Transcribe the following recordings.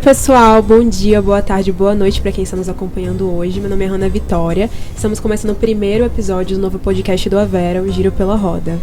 Pessoal, bom dia, boa tarde, boa noite para quem está nos acompanhando hoje. Meu nome é Hannah Vitória. Estamos começando o primeiro episódio do novo podcast do Avera, o Giro pela Roda.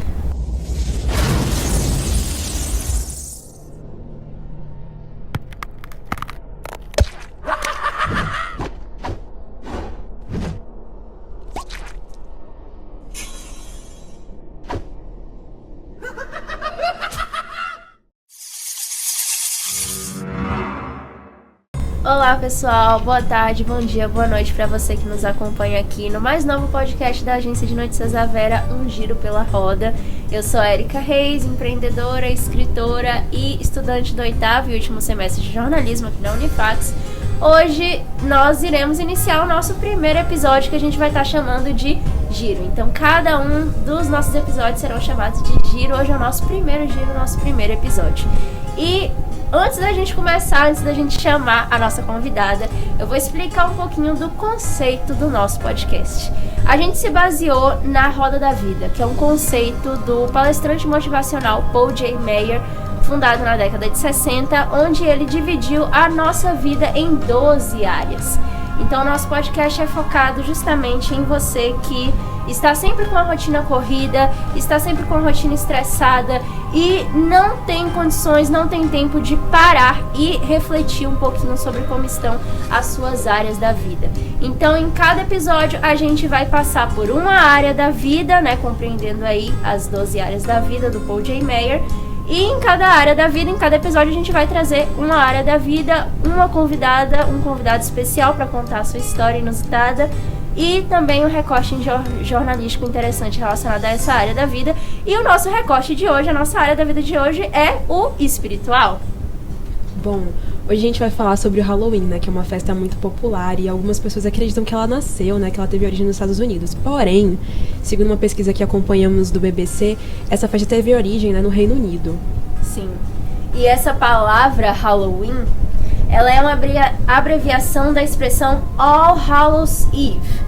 Olá pessoal, boa tarde, bom dia, boa noite para você que nos acompanha aqui no mais novo podcast da agência de notícias Avera, um Giro pela Roda. Eu sou Érica Reis, empreendedora, escritora e estudante do 8º e último semestre de jornalismo aqui na Unifax. Hoje nós iremos iniciar o nosso primeiro episódio, que a gente vai estar chamando de Giro. Então cada um dos nossos episódios serão chamados de Giro. Hoje é o nosso primeiro Giro, nosso primeiro episódio. E antes da gente começar, antes da gente chamar a nossa convidada, eu vou explicar um pouquinho do conceito do nosso podcast. A gente se baseou na Roda da Vida, que é um conceito do palestrante motivacional Paul J. Meyer, fundado na década de 60, onde ele dividiu a nossa vida em 12 áreas. Então, nosso podcast é focado justamente em você que está sempre com a rotina corrida, está sempre com a rotina estressada e não tem condições, não tem tempo de parar e refletir um pouquinho sobre como estão as suas áreas da vida. Então, em cada episódio, a gente vai passar por uma área da vida, né, compreendendo aí as 12 áreas da vida do Paul J. Meyer. E em cada área da vida, em cada episódio, a gente vai trazer uma área da vida, uma convidada, um convidado especial para contar a sua história inusitada e também um recorte jornalístico interessante relacionado a essa área da vida. E o nosso recorte de hoje, a nossa área da vida de hoje é o espiritual. Bom, hoje a gente vai falar sobre o Halloween, né, que é uma festa muito popular e algumas pessoas acreditam que ela nasceu, né, que ela teve origem nos Estados Unidos. Porém, segundo uma pesquisa que acompanhamos do BBC, essa festa teve origem, né, no Reino Unido. Sim. E essa palavra Halloween, ela é uma abreviação da expressão All Hallows Eve,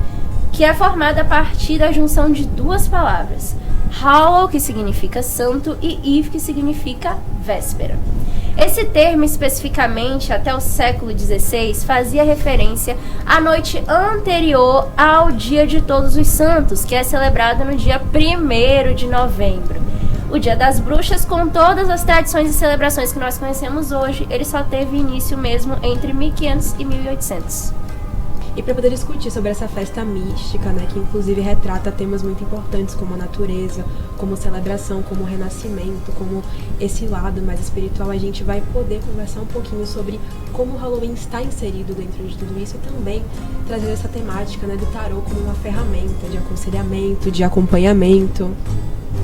que é formada a partir da junção de duas palavras. Hallow, que significa santo, e Eve, que significa véspera. Esse termo, especificamente, até o século XVI, fazia referência à noite anterior ao Dia de Todos os Santos, que é celebrado no dia 1º de novembro. O Dia das Bruxas, com todas as tradições e celebrações que nós conhecemos hoje, ele só teve início mesmo entre 1500 e 1800. E para poder discutir sobre essa festa mística, né, que inclusive retrata temas muito importantes como a natureza, como celebração, como o renascimento, como esse lado mais espiritual, a gente vai poder conversar um pouquinho sobre como o Halloween está inserido dentro de tudo isso e também trazer essa temática, né, do tarô como uma ferramenta de aconselhamento, de acompanhamento.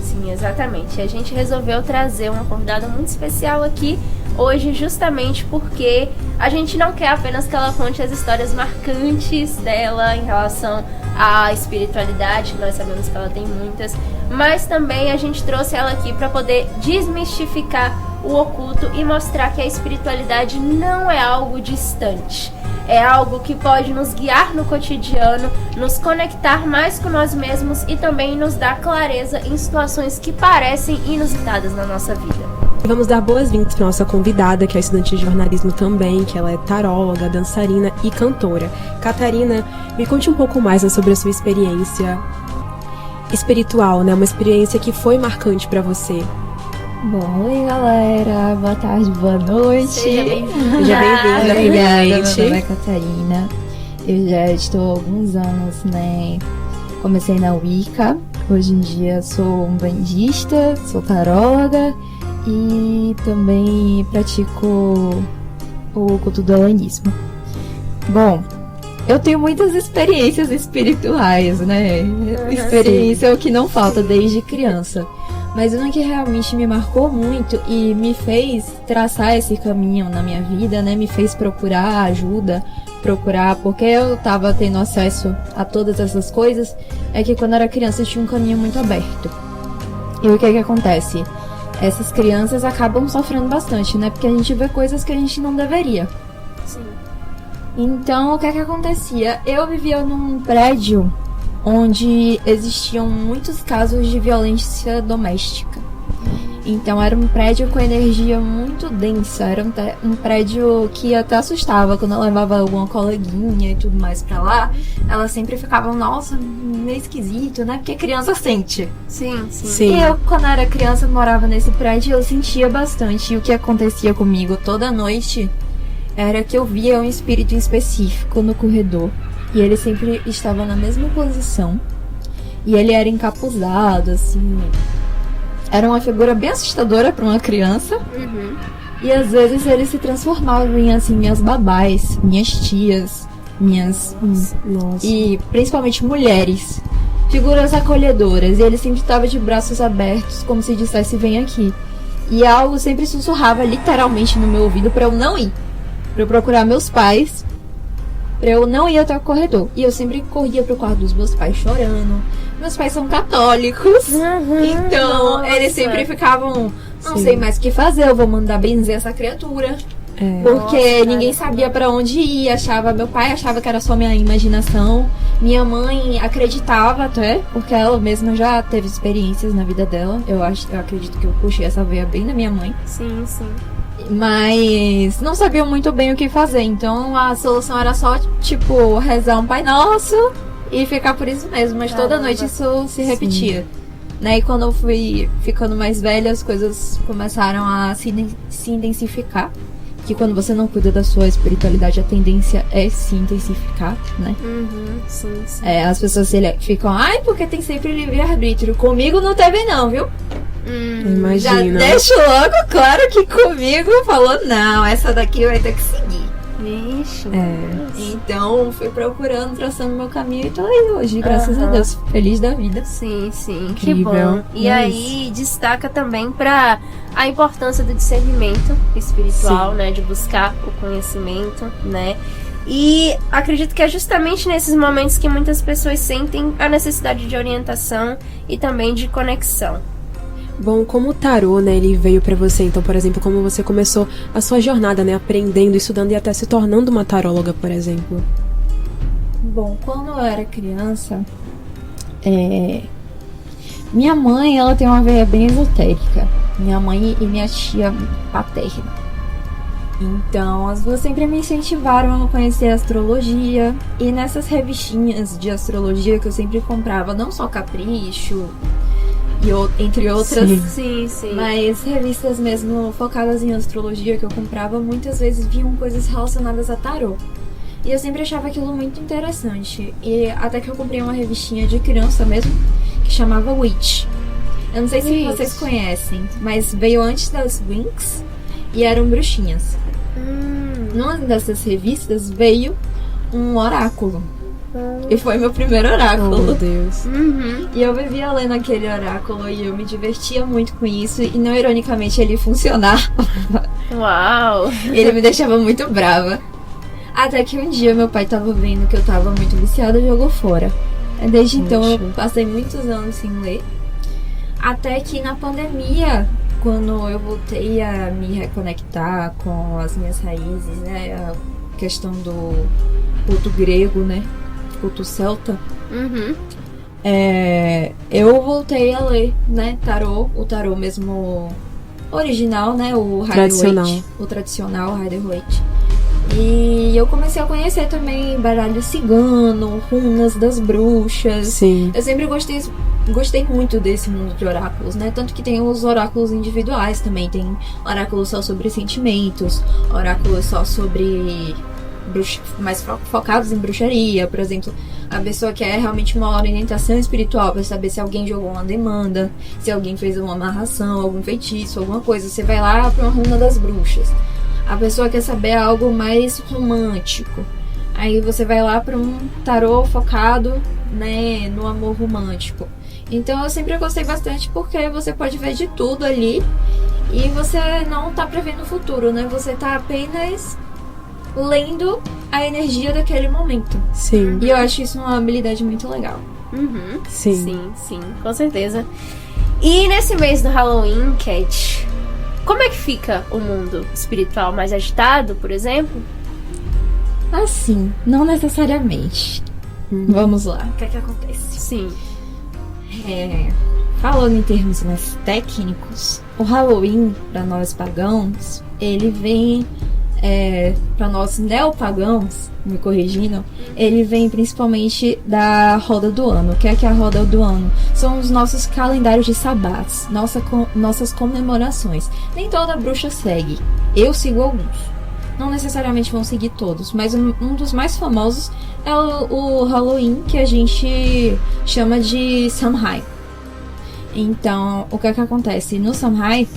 Sim, exatamente. A gente resolveu trazer uma convidada muito especial aqui hoje, justamente porque a gente não quer apenas que ela conte as histórias marcantes dela em relação à espiritualidade, que nós sabemos que ela tem muitas, mas também a gente trouxe ela aqui para poder desmistificar o oculto e mostrar que a espiritualidade não é algo distante. É algo que pode nos guiar no cotidiano, nos conectar mais com nós mesmos e também nos dar clareza em situações que parecem inusitadas na nossa vida. Vamos dar boas-vindas para nossa convidada, que é estudante de jornalismo também, que ela é taróloga, dançarina e cantora. Catarina, me conte um pouco mais, né, sobre a sua experiência espiritual, né? Uma experiência que foi marcante para você. Bom, oi galera, boa tarde, boa noite. Seja bem-vinda. Obrigada, Meu nome é primeiramente. Catarina. Eu já estou há alguns anos, né? Comecei na Wicca. Hoje em dia sou um bandista, sou taróloga e também pratico o culto do alanismo. Bom, eu tenho muitas experiências espirituais, né? Experiência é o que não falta desde criança. Mas uma que realmente me marcou muito e me fez traçar esse caminho na minha vida, né? Me fez procurar ajuda, porque eu tava tendo acesso a todas essas coisas, é que quando eu era criança eu tinha um caminho muito aberto. E o que que acontece? Essas crianças acabam sofrendo bastante, né? Porque a gente vê coisas que a gente não deveria. Sim. Então, o que que acontecia? Eu vivia num prédio onde existiam muitos casos de violência doméstica. Então era um prédio com energia muito densa. Era um prédio que até assustava quando eu levava alguma coleguinha e tudo mais pra lá. Elas sempre ficavam, nossa, meio esquisito, né? Porque criança sente. Sim. E eu, quando era criança, morava nesse prédio, eu sentia bastante. E o que acontecia comigo toda noite era que eu via um espírito específico no corredor. E ele sempre estava na mesma posição. E ele era encapuzado, assim. Era uma figura bem assustadora pra uma criança. E às vezes ele se transformava em, assim, minhas babás, minhas tias, e principalmente mulheres. Figuras acolhedoras. E ele sempre estava de braços abertos, como se dissesse, vem aqui. E algo sempre sussurrava literalmente no meu ouvido pra eu não ir. Pra eu procurar meus pais. Pra eu não ir até o corredor. E eu sempre corria pro quarto dos meus pais chorando. Meus pais são católicos. Então, nossa. eles sempre ficavam, não sei mais o que fazer, eu vou mandar benzer essa criatura. Porque Nossa, ninguém sabia pra onde ir. Meu pai achava que era só minha imaginação. Minha mãe acreditava até, porque ela mesma já teve experiências na vida dela. Eu acredito que eu puxei essa veia bem da minha mãe. Sim. Mas não sabiam muito bem o que fazer. Então a solução era só, tipo, rezar um Pai Nosso e ficar por isso mesmo. Mas toda noite isso se repetia. Né? E quando eu fui ficando mais velha, as coisas começaram a se intensificar. Que quando você não cuida da sua espiritualidade, a tendência é se intensificar, né? Sim. As pessoas ficam, ai, porque tem sempre livre-arbítrio. Comigo não teve não, viu? Imagina. Já deixo logo claro que comigo falou, não, essa daqui vai ter que seguir. Vixe. Então fui procurando, traçando meu caminho e tô aí hoje, graças a Deus, feliz da vida. Sim, que Incrível. bom. E aí destaca também para a importância do discernimento espiritual, né, de buscar o conhecimento, né? E acredito que é justamente nesses momentos que muitas pessoas sentem a necessidade de orientação e também de conexão. Bom, como o tarô, né, ele veio pra você, então, por exemplo, como você começou a sua jornada, né, aprendendo, estudando e até se tornando uma taróloga, por exemplo? Bom, quando eu era criança, minha mãe, ela tem uma veia bem esotérica. Minha mãe e minha tia paterna. Então, as duas sempre me incentivaram a conhecer a astrologia. E nessas revistinhas de astrologia que eu sempre comprava, não só Capricho, entre outras, Sim. mas revistas mesmo focadas em astrologia que eu comprava, muitas vezes vinham coisas relacionadas a tarô. E eu sempre achava aquilo muito interessante. E até que eu comprei uma revistinha de criança mesmo, que chamava Witch. Eu não sei se vocês conhecem, mas veio antes das Winx e eram bruxinhas. Numa dessas revistas veio um oráculo. E foi meu primeiro oráculo. Oh, meu Deus. E eu vivia lendo aquele oráculo e eu me divertia muito com isso. E não ironicamente ele funcionava. Uau! Ele me deixava muito brava. Até que um dia meu pai tava vendo que eu tava muito viciada e jogou fora. Desde então eu passei muitos anos sem ler. Até que na pandemia, quando eu voltei a me reconectar com as minhas raízes, né? A questão do culto grego, né? Culto celta. Eu voltei a ler, né? Tarô, o tarô mesmo original, né? O Rider-Waite. O tradicional Rider-Waite. E eu comecei a conhecer também baralho cigano, runas das bruxas. Sim. Eu sempre gostei muito desse mundo de oráculos, né? Tanto que tem os oráculos individuais também. Tem oráculos só sobre sentimentos, oráculos só sobre mais focados em bruxaria. Por exemplo, a pessoa quer realmente uma orientação espiritual para saber se alguém jogou uma demanda, se alguém fez uma amarração, algum feitiço, alguma coisa. Você vai lá para uma runa das bruxas. A pessoa quer saber algo mais romântico. Aí você vai lá para um tarô focado, né, no amor romântico. Então eu sempre gostei bastante porque você pode ver de tudo ali e você não tá prevendo o futuro, né? Você tá apenas lendo a energia daquele momento. Sim. E eu acho isso uma habilidade muito legal. Sim, com certeza. E nesse mês do Halloween, Cat, como é que fica o mundo espiritual? Mais agitado, por exemplo? Assim, não necessariamente. Vamos lá. O que é que acontece? Sim. falando em termos mais técnicos, o Halloween, para nós pagãos, ele vem, para nós neopagãos, me corrigindo, ele vem principalmente da roda do ano. O que é a roda do ano? São os nossos calendários de sabbats, nossas comemorações. Nem toda bruxa segue. Eu sigo alguns. Não necessariamente vão seguir todos, mas um dos mais famosos é o Halloween, que a gente chama de Samhain. Então, o que é que acontece? No Samhain,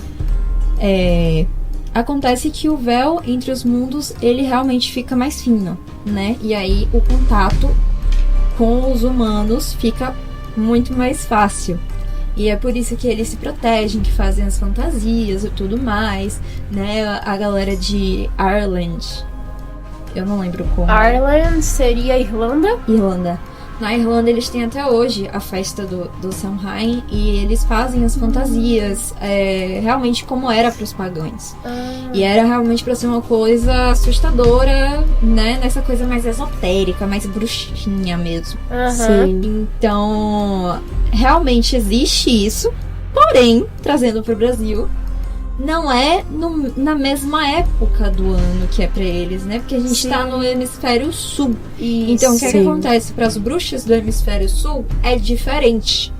acontece que o véu entre os mundos, ele realmente fica mais fino, né? E aí o contato com os humanos fica muito mais fácil. E é por isso que eles se protegem, que fazem as fantasias e tudo mais, né? A galera de Ireland, eu não lembro como. Ireland seria Irlanda? Irlanda. Na Irlanda eles têm até hoje a festa do Samhain e eles fazem as fantasias realmente como era para os pagãos. E era realmente para ser uma coisa assustadora, né? Nessa coisa mais esotérica, mais bruxinha mesmo. Sim. Então, realmente existe isso, porém, trazendo para o Brasil, não é na mesma época do ano que é pra eles, né? Porque a gente tá no hemisfério sul. Isso. Então, o que acontece para as bruxas do hemisfério sul é diferente.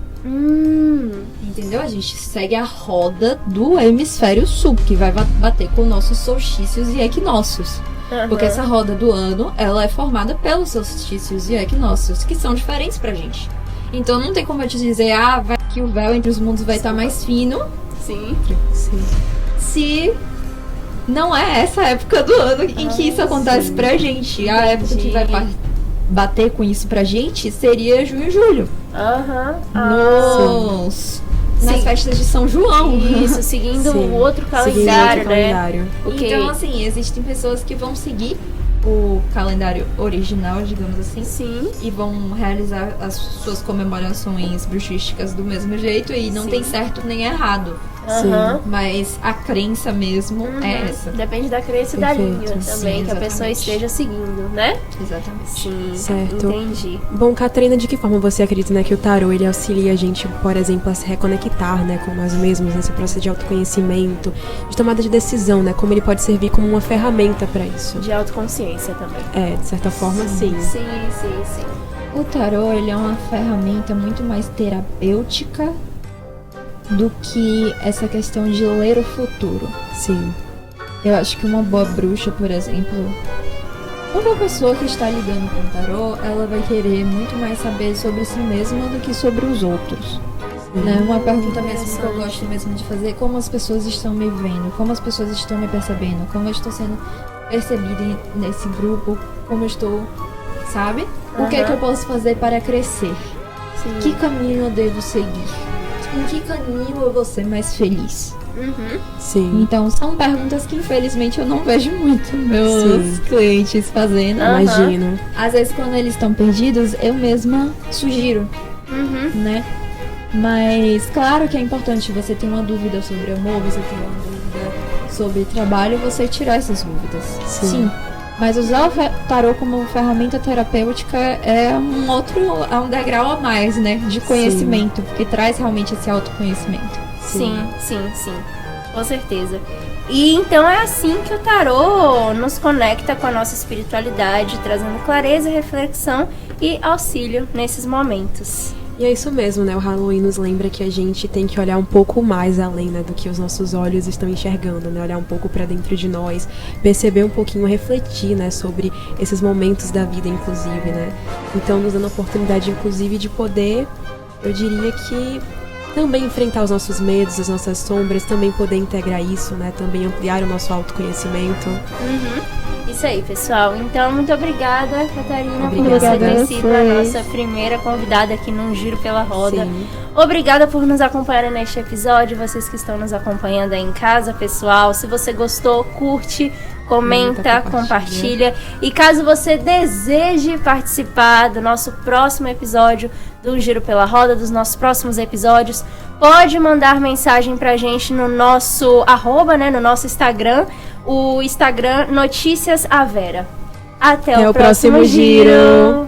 Entendeu? A gente segue a roda do hemisfério sul, que vai bater com nossos solstícios e equinócios. Porque essa roda do ano, ela é formada pelos solstícios e equinócios, que são diferentes pra gente. Então, não tem como eu te dizer, que o véu entre os mundos vai estar mais fino. Sim. Se não é essa época do ano em que isso acontece pra gente. A época que vai bater com isso pra gente seria junho e julho. Nas festas de São João. Isso, seguindo o outro calendário, né? Então, assim, existem pessoas que vão seguir o calendário original, digamos assim. Sim. E vão realizar as suas comemorações bruxísticas do mesmo jeito. E não tem certo nem errado. Mas a crença mesmo é essa. Depende da crença e da linha também, que a pessoa esteja seguindo, né? Exatamente. Sim, certo. Entendi. Bom, Catarina, de que forma você acredita, né, que o tarô, ele auxilia a gente, por exemplo, a se reconectar, né, com nós mesmos, nesse processo de autoconhecimento, de tomada de decisão, né? Como ele pode servir como uma ferramenta pra isso? De autoconsciência também. De certa forma, sim. Sim. O tarô, ele é uma ferramenta muito mais terapêutica do que essa questão de ler o futuro. Sim. Eu acho que uma boa bruxa, por exemplo, uma pessoa que está lidando com o tarô, ela vai querer muito mais saber sobre si mesma do que sobre os outros. Né? Uma pergunta mesmo que eu gosto mesmo de fazer: como as pessoas estão me vendo, como as pessoas estão me percebendo, como eu estou sendo percebida nesse grupo, como eu estou, sabe? O que é que eu posso fazer para crescer? Que caminho eu devo seguir? Em que caminho eu vou ser mais feliz? Sim. Então, são perguntas que infelizmente eu não vejo muito meus clientes fazendo. Imagino. Às vezes, quando eles estão perdidos, eu mesma sugiro, né? Mas, claro que é importante você ter uma dúvida sobre amor, você ter uma dúvida sobre trabalho, você tirar essas dúvidas. Sim. Mas usar o tarô como ferramenta terapêutica é um degrau a mais, né? De conhecimento, porque traz realmente esse autoconhecimento. Sim. Com certeza. E então é assim que o tarô nos conecta com a nossa espiritualidade, trazendo clareza, reflexão e auxílio nesses momentos. E é isso mesmo, né? O Halloween nos lembra que a gente tem que olhar um pouco mais além, né, do que os nossos olhos estão enxergando, né? Olhar um pouco pra dentro de nós, perceber um pouquinho, refletir, né, sobre esses momentos da vida, inclusive, né? Então, nos dando a oportunidade, inclusive, de poder, eu diria que também enfrentar os nossos medos, as nossas sombras, também poder integrar isso, né? Também ampliar o nosso autoconhecimento. Isso aí, pessoal. Então, muito obrigada, Catarina, por Obrigada você ter a sido a nossa primeira convidada aqui num Giro pela Roda. Sim. Obrigada por nos acompanhar neste episódio, vocês que estão nos acompanhando aí em casa, pessoal. Se você gostou, curte, comenta, compartilha. E caso você deseje participar do nosso próximo episódio do Giro pela Roda, dos nossos próximos episódios, pode mandar mensagem pra gente no nosso @ né, no nosso Instagram, o Instagram Notícias Avera. Até o próximo giro!